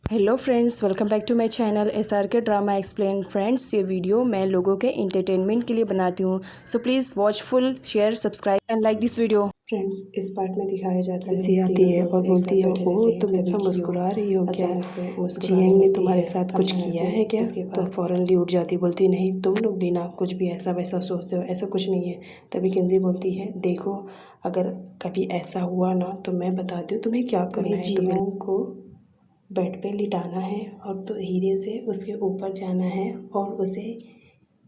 Hello friends, welcome back to my channel SRK drama explain. Friends, ये video मैं लोगों के एंटरटेनमेंट के लिए बनाती हूँ, so please watch full, share, subscribe and like this video. Friends, इस पार्ट में दिखाया जाता है जी आती है और बोलती है, ओह तुम इतना मुस्कुरा रही हो क्या? जियांग ने तुम्हारे साथ कुछ अचानक किया से है क्या? उसके तो पास फौरनली उठ जाती, बोलती नहीं, तुम लोग भी ना कुछ भी ऐसा वैसा सोचते हो, ऐसा कुछ नहीं है। तभी किंजी बोलती है, देखो अगर कभी ऐसा हुआ ना तो मैं बताती हूँ तुम्हें क्या करना है। जियांग को बेड पे लिटाना है और तो धीरे से उसके ऊपर जाना है और उसे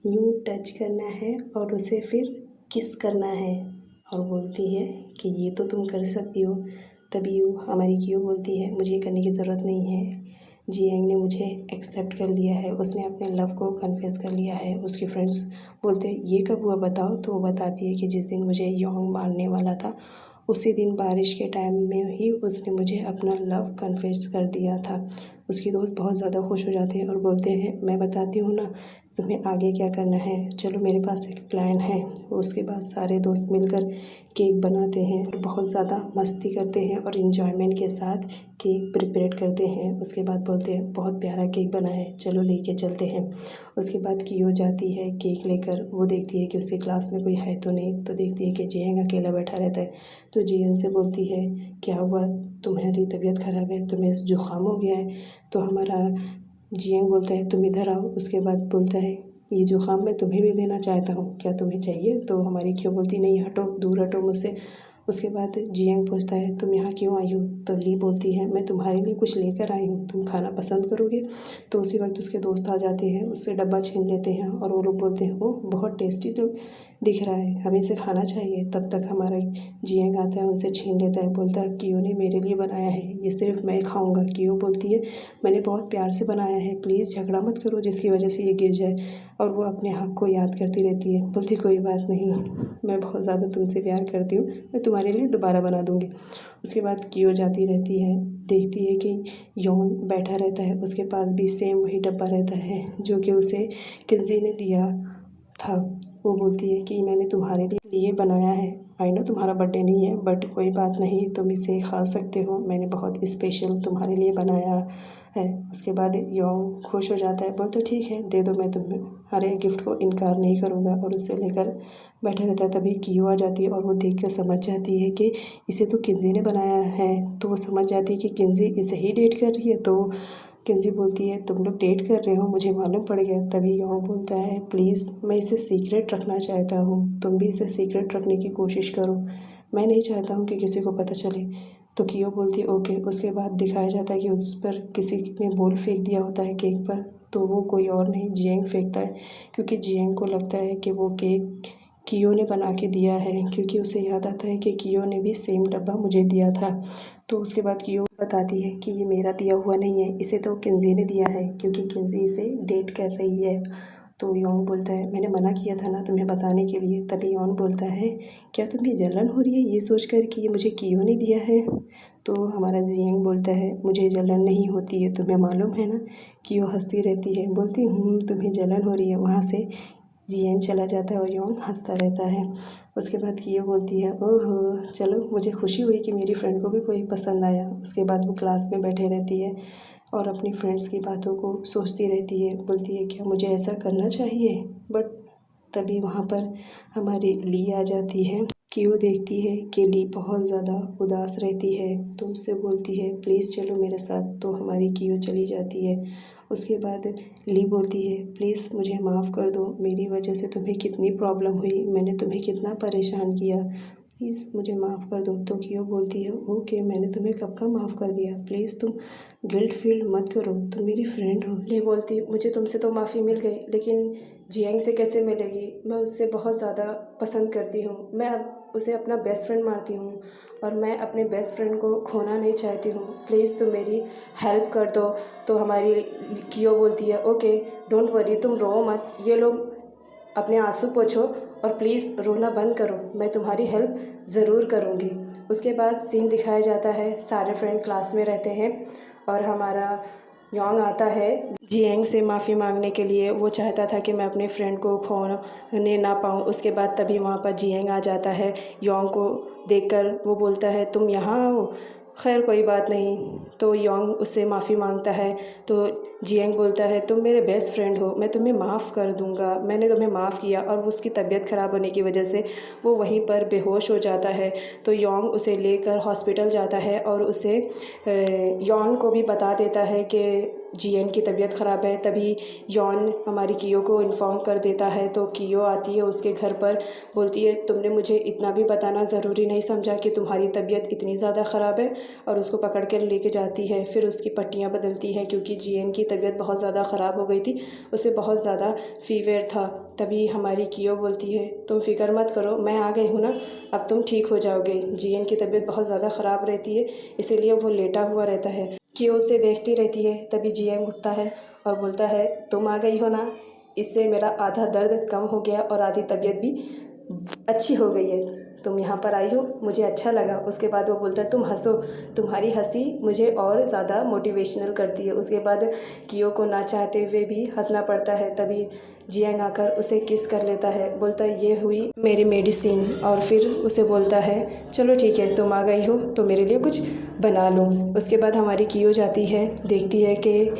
यूं टच करना है और उसे फिर किस करना है। और बोलती है कि ये तो तुम कर सकती हो। तभी हमारी क्यू बोलती है, मुझे करने की ज़रूरत नहीं है, जियांग ने मुझे एक्सेप्ट कर लिया है, उसने अपने लव को कन्फेस कर लिया है। उसके फ्रेंड्स बोलते हैं, ये कब हुआ बताओ? तो वो बताती है कि जिस दिन मुझे योंग मारने वाला था उसी दिन बारिश के टाइम में ही उसने मुझे अपना लव कन्फेस कर दिया था। उसके दोस्त बहुत ज़्यादा खुश हो जाते हैं और बोलते हैं, मैं बताती हूँ ना तुम्हें आगे क्या करना है, चलो मेरे पास एक प्लान है। उसके बाद सारे दोस्त मिलकर केक बनाते हैं और बहुत ज़्यादा मस्ती करते हैं और इन्जॉयमेंट के साथ केक प्रिपरेट करते हैं। उसके बाद बोलते हैं, बहुत प्यारा केक बना है, चलो लेके चलते हैं। उसके बाद कियो जाती है केक लेकर। वो देखती है कि उसकी क्लास में कोई है तो नहीं, तो देखती है कि जियांग अकेला बैठा रहता है। तो जियांग से बोलती है, क्या हुआ, तुम्हारी तबीयत ख़राब है, तुम्हें जुकाम हो गया है? तो हमारा जियांग बोलता है, तुम इधर आओ। उसके बाद बोलता है, ये जुकाम मैं तुम्हें भी देना चाहता हूँ, क्या तुम्हें चाहिए? तो हमारी क्यों बोलती, नहीं हटो, दूर हटो मुझसे। उसके बाद जियांग पूछता है, तुम यहाँ क्यों आई हो? तो ली बोलती है, मैं तुम्हारे लिए कुछ लेकर आई हूँ, तुम खाना पसंद करोगे? तो उसी वक्त उसके दोस्त आ जाते हैं, उससे डब्बा छीन लेते हैं और वो लोग बोलते हैं, ओह बहुत टेस्टी तो दिख रहा है, हमें इसे खाना चाहिए। तब तक हमारा जियांग आता है, उनसे छीन लेता है, बोलता है, कियो ने मेरे लिए बनाया है, ये सिर्फ मैं खाऊंगा। कियो बोलती है, मैंने बहुत प्यार से बनाया है, प्लीज़ झगड़ा मत करो जिसकी वजह से ये गिर जाए। और वो अपने हक को याद करती रहती है, बोलती कोई बात नहीं, मैं बहुत ज़्यादा तुमसे प्यार करती हूँ, मैं तुम्हारे लिए दोबारा बना दूँगी। उसके बाद कियो जाती रहती है, देखती है कि योंग बैठा रहता है, उसके पास भी सेम वही डब्बा रहता है जो कि उसे किंजी ने दिया था। वो बोलती है कि मैंने तुम्हारे लिए बनाया है, आई नो तुम्हारा बर्थडे नहीं है, बट कोई बात नहीं, तुम इसे खा सकते हो, मैंने बहुत स्पेशल तुम्हारे लिए बनाया है। उसके बाद योंग खुश हो जाता है, बोलते ठीक है दे दो, मैं तुम्हारे गिफ्ट को इनकार नहीं करूँगा। और उसे लेकर बैठा रहता है। तभी कियो आ जाती है और वो देख कर समझ जाती है कि इसे तो किंजी ने बनाया है। तो वो समझ जाती है कि किंजी इसे ही डेट कर रही है। तो किंजी बोलती है, तुम लोग डेट कर रहे हो, मुझे मालूम पड़ गया। तभी योंग बोलता है, प्लीज़ मैं इसे सीक्रेट रखना चाहता हूँ, तुम भी इसे सीक्रेट रखने की कोशिश करो, मैं नहीं चाहता हूँ कि किसी को पता चले। तो कियो बोलती है ओके। उसके बाद दिखाया जाता है कि उस पर किसी ने बॉल फेंक दिया होता है केक पर। तो वो कोई और नहीं, जियांग फेंकता है, क्योंकि जियांग को लगता है कि वो केक कियो ने बना के दिया है, क्योंकि उसे याद आता है कि कियो ने भी सेम डब्बा मुझे दिया था। तो उसके बाद कियो बताती है कि ये मेरा दिया हुआ नहीं है, इसे तो किंजी ने दिया है, क्योंकि किंजी इसे डेट कर रही है। तो योंग बोलता है, मैंने मना किया था ना तुम्हें बताने के लिए। तभी योंग बोलता है, क्या तुम्हें जलन हो रही है ये सोचकर कि ये मुझे कियो ने दिया है? तो हमारा जियांग बोलता है, मुझे जलन नहीं होती है, तुम्हें मालूम है ना। कियो हंसती रहती है, बोलती तुम्हें जलन हो रही है। वहाँ से जियांग चला जाता है और योंग हंसता रहता है। उसके बाद कियो बोलती है, ओहो चलो, मुझे खुशी हुई कि मेरी फ्रेंड को भी कोई पसंद आया। उसके बाद वो क्लास में बैठे रहती है और अपनी फ्रेंड्स की बातों को सोचती रहती है, बोलती है क्या मुझे ऐसा करना चाहिए? बट तभी वहाँ पर हमारी ली आ जाती है। कियो देखती है कि ली बहुत ज़्यादा उदास रहती है, तो उससे बोलती है, प्लीज़ चलो मेरे साथ। तो हमारी कियो चली जाती है। उसके बाद ली बोलती है, प्लीज़ मुझे माफ़ कर दो, मेरी वजह से तुम्हें कितनी प्रॉब्लम हुई, मैंने तुम्हें कितना परेशान किया, प्लीज़ मुझे माफ़ कर दो। तो कियो बोलती है, ओके मैंने तुम्हें कब का माफ़ कर दिया, प्लीज़ तुम गिल्ट फील मत करो, तुम मेरी फ्रेंड हो। ली बोलती, मुझे तुमसे तो माफ़ी मिल गई, लेकिन जियांग से कैसे मिलेगी? मैं उससे बहुत ज़्यादा पसंद करती हूँ, मैं अब उसे अपना बेस्ट फ्रेंड मानती हूँ और मैं अपने बेस्ट फ्रेंड को खोना नहीं चाहती हूँ, प्लीज़ तुम मेरी हेल्प कर दो। तो हमारी कियो बोलती है, ओके डोंट वरी, तुम रो मत, ये लो अपने आंसू पोंछो और प्लीज़ रोना बंद करो, मैं तुम्हारी हेल्प ज़रूर करूँगी। उसके बाद सीन दिखाया जाता है, सारे फ्रेंड क्लास में रहते हैं और हमारा योंग आता है जियांग से माफ़ी मांगने के लिए। वो चाहता था कि मैं अपने फ्रेंड को खोने ना पाऊँ। उसके बाद तभी वहाँ पर जियांग आ जाता है। योंग को देखकर वो बोलता है, तुम यहाँ आओ, खैर कोई बात नहीं। तो योंग उससे माफ़ी मांगता है। तो जियांग बोलता है तुम मेरे बेस्ट फ्रेंड हो, मैं तुम्हें माफ़ कर दूंगा, मैंने तुम्हें माफ़ किया। और उसकी तबीयत ख़राब होने की वजह से वो वहीं पर बेहोश हो जाता है। तो योंग उसे लेकर हॉस्पिटल जाता है और उसे योंग को भी बता देता है कि जियन की तबीयत ख़राब है। तभी यॉन हमारी कियो को इन्फॉर्म कर देता है। तो कियो आती है उसके घर पर, बोलती है तुमने मुझे इतना भी बताना ज़रूरी नहीं समझा कि तुम्हारी तबीयत इतनी ज़्यादा ख़राब है, और उसको पकड़ कर लेके जाती है। फिर उसकी पट्टियाँ बदलती हैं क्योंकि जियन की तबीयत बहुत ज़्यादा ख़राब हो गई थी, उसे बहुत ज़्यादा फीवर था। तभी हमारी कियो बोलती है तुम फिक्र मत करो, मैं आ गई हूँ ना, अब तुम ठीक हो जाओगे। जियन की तबीयत बहुत ज़्यादा ख़राब रहती है, इसीलिए वो लेटा हुआ रहता है। कियो उसे देखती रहती है। तभी जियंग उठता है और बोलता है तुम आ गई हो ना, इससे मेरा आधा दर्द कम हो गया और आधी तबीयत भी अच्छी हो गई है। तुम यहाँ पर आई हो, मुझे अच्छा लगा। उसके बाद वो बोलता है तुम हंसो, तुम्हारी हंसी मुझे और ज़्यादा मोटिवेशनल करती है। उसके बाद कियो को ना चाहते हुए भी हंसना पड़ता है। तभी जियांग आकर उसे किस कर लेता है, बोलता है ये हुई मेरी मेडिसिन। और फिर उसे बोलता है चलो ठीक है, तुम आ गई हो तो मेरे लिए कुछ बना लो। उसके बाद हमारी कियो जाती है, देखती है कि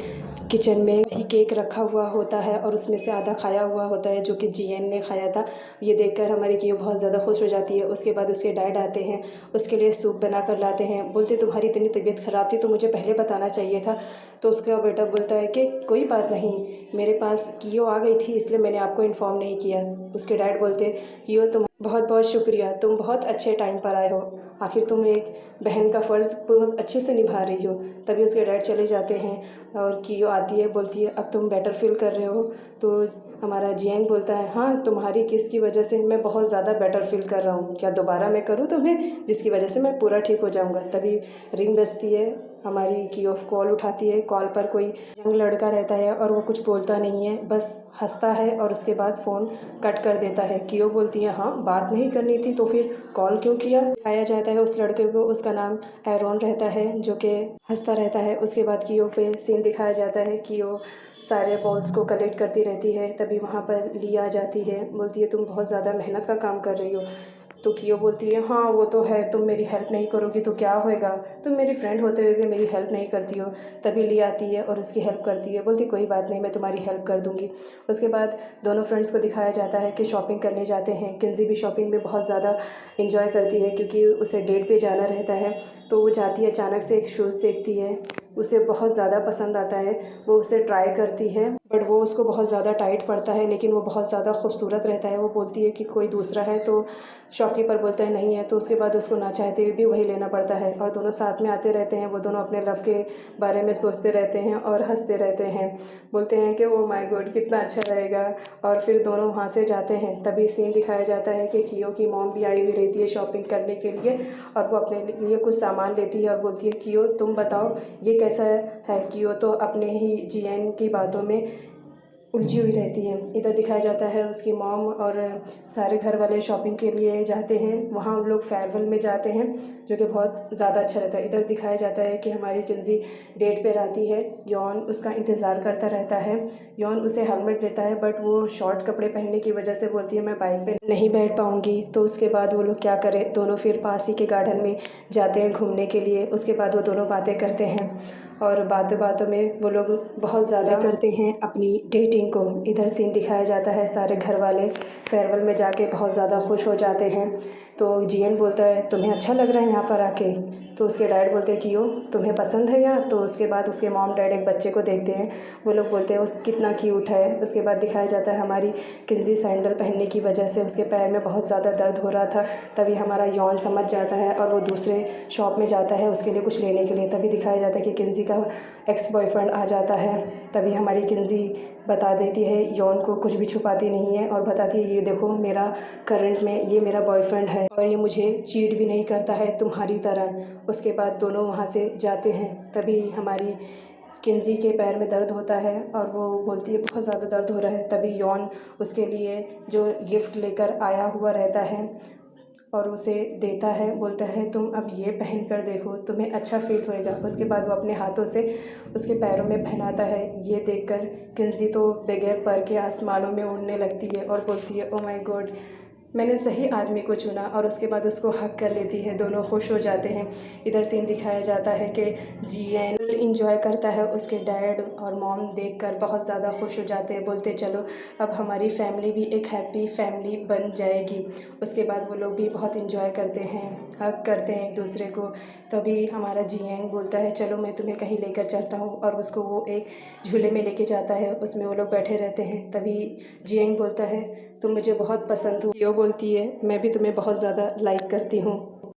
किचन में ही केक रखा हुआ होता है और उसमें से आधा खाया हुआ होता है जो कि जियन ने खाया था। ये देखकर हमारी कियो बहुत ज़्यादा खुश हो जाती है। उसके बाद उसके डैड आते हैं, उसके लिए सूप बना कर लाते हैं। बोलते तुम्हारी इतनी तबीयत ख़राब थी तो मुझे पहले बताना चाहिए था। तो उसका बेटा बोलता है कि कोई बात नहीं, मेरे पास कियो आ गई थी इसलिए मैंने आपको इन्फॉर्म नहीं किया। उसके डैड बोलते कियो तुम बहुत बहुत शुक्रिया, तुम बहुत अच्छे टाइम पर आए हो, आखिर तुम एक बहन का फ़र्ज़ बहुत अच्छे से निभा रही हो। तभी उसके डैड चले जाते हैं और कियो आती है, बोलती है अब तुम बेटर फील कर रहे हो। तो हमारा जियांग बोलता है हाँ, तुम्हारी किस की वजह से मैं बहुत ज़्यादा बेटर फील कर रहा हूँ, क्या दोबारा मैं करूँ तुम्हें जिसकी वजह से मैं पूरा ठीक हो जाऊँगा। तभी रिंग बजती है, हमारी कियो कॉल उठाती है। कॉल पर कोई यंग लड़का रहता है और वो कुछ बोलता नहीं है, बस हंसता है और उसके बाद फ़ोन कट कर देता है। कियो बोलती है हाँ, बात नहीं करनी थी तो फिर कॉल क्यों किया। दिखाया जाता है उस लड़के को, उसका नाम एरोन रहता है जो कि हंसता रहता है। उसके बाद कियो पे सीन दिखाया जाता है, कियो सारे बॉल्स को कलेक्ट करती रहती है। तभी वहाँ पर ली आ जाती है, बोलती है तुम बहुत ज़्यादा मेहनत का काम कर रही हो। तो कियो बोलती है हाँ वो तो है, तुम मेरी हेल्प नहीं करोगी तो क्या होएगा, तुम मेरी फ्रेंड होते हुए भी मेरी हेल्प नहीं करती हो। तभी ली आती है और उसकी हेल्प करती है, बोलती कोई बात नहीं, मैं तुम्हारी हेल्प कर दूँगी। उसके बाद दोनों फ्रेंड्स को दिखाया जाता है कि शॉपिंग करने जाते हैं। किंजी भी शॉपिंग में बहुत ज़्यादा इंजॉय करती है क्योंकि उसे डेट पे जाना रहता है। तो वो जाती है, अचानक से एक शूज़ देखती है, उसे बहुत ज़्यादा पसंद आता है। वो उसे ट्राई करती है बट वो उसको बहुत ज़्यादा टाइट पड़ता है, लेकिन वो बहुत ज़्यादा खूबसूरत रहता है। वो बोलती है कि कोई दूसरा है, तो शॉपकीपर बोलता है नहीं है। तो उसके बाद उसको ना चाहते हुए भी वही लेना पड़ता है और दोनों साथ में आते रहते हैं। वो दोनों अपने लव के बारे में सोचते रहते हैं और हंसते रहते हैं, बोलते हैं कि ओ माय गॉड कितना अच्छा रहेगा। और फिर दोनों वहाँ से जाते हैं। तभी सीन दिखाया जाता है कि कियो की मॉम भी आई हुई रहती है शॉपिंग करने के लिए और वो अपने लिए कुछ सामान लेती है और बोलती है कियो तुम बताओ ये कैसा है। कियो तो अपने ही जियन की बातों में उलझी हुई रहती है। इधर दिखाया जाता है उसकी मॉम और सारे घर वाले शॉपिंग के लिए जाते हैं, वहाँ उन लोग फेयरवेल में जाते हैं जो कि बहुत ज़्यादा अच्छा रहता है। इधर दिखाया जाता है कि हमारी किंजी डेट पर आती है, यॉन उसका इंतज़ार करता रहता है। यॉन उसे हेलमेट देता है बट वो शॉर्ट कपड़े पहनने की वजह से बोलती है मैं बाइक पे नहीं बैठ पाऊँगी। तो उसके बाद वो लोग क्या करें, दोनों फिर पास ही के गार्डन में जाते हैं घूमने के लिए। उसके बाद वो दोनों बातें करते हैं और बातों बातों में वो लोग बहुत ज़्यादा करते हैं अपनी डेटिंग को। इधर सीन दिखाया जाता है, सारे घर वाले फेयरवेल में जाके बहुत ज़्यादा खुश हो जाते हैं। तो जियन बोलता है तुम्हें अच्छा लग रहा है यहाँ पर आके। तो उसके डैड बोलते हैं क्यों, तुम्हें पसंद है यहाँ। तो उसके बाद उसके मॉम डैड एक बच्चे को देखते हैं, वो लोग बोलते हैं उस कितना क्यूट है। उसके बाद दिखाया जाता है हमारी किंजी सैंडल पहनने की वजह से उसके पैर में बहुत ज़्यादा दर्द हो रहा था। तभी हमारा यॉन समझ जाता है और वो दूसरे शॉप में जाता है उसके लिए कुछ लेने के लिए। तभी दिखाया जाता है कि किंजी का एक्स बॉयफ्रेंड आ जाता है। तभी हमारी किंजी बता देती है, यॉन को कुछ भी छुपाती नहीं है और बताती है ये देखो मेरा करंट में ये मेरा बॉयफ्रेंड है और ये मुझे चीट भी नहीं करता है तुम्हारी तरह। उसके बाद दोनों वहाँ से जाते हैं। तभी हमारी किंजी के पैर में दर्द होता है और वो बोलती है बहुत ज़्यादा दर्द हो रहा है। तभी यॉन उसके लिए जो गिफ्ट लेकर आया हुआ रहता है और उसे देता है, बोलता है तुम अब ये पहन कर देखो तुम्हें अच्छा फील होएगा। उसके बाद वो अपने हाथों से उसके पैरों में पहनाता है। ये देखकर किंजी तो बगैर पर के आसमानों में उड़ने लगती है और बोलती है ओ माय गॉड मैंने सही आदमी को चुना और उसके बाद उसको हक कर लेती है, दोनों खुश हो जाते हैं। इधर सीन दिखाया जाता है कि जियन इंजॉय करता है, उसके डैड और मॉम देखकर बहुत ज़्यादा खुश हो जाते हैं, बोलते चलो अब हमारी फैमिली भी एक हैप्पी फैमिली बन जाएगी। उसके बाद वो लोग भी बहुत इंजॉय करते हैं, हक करते हैं एक दूसरे को। तभी हमारा जियन बोलता है चलो मैं तुम्हें कहीं लेकर चलता हूँ, और उसको वो एक झूले में लेके जाता है, उसमें वो लोग बैठे रहते हैं। तभी जियन बोलता है तुम मुझे बहुत पसंद हो। यो बोलती है मैं भी तुम्हें बहुत ज़्यादा लाइक करती हूँ।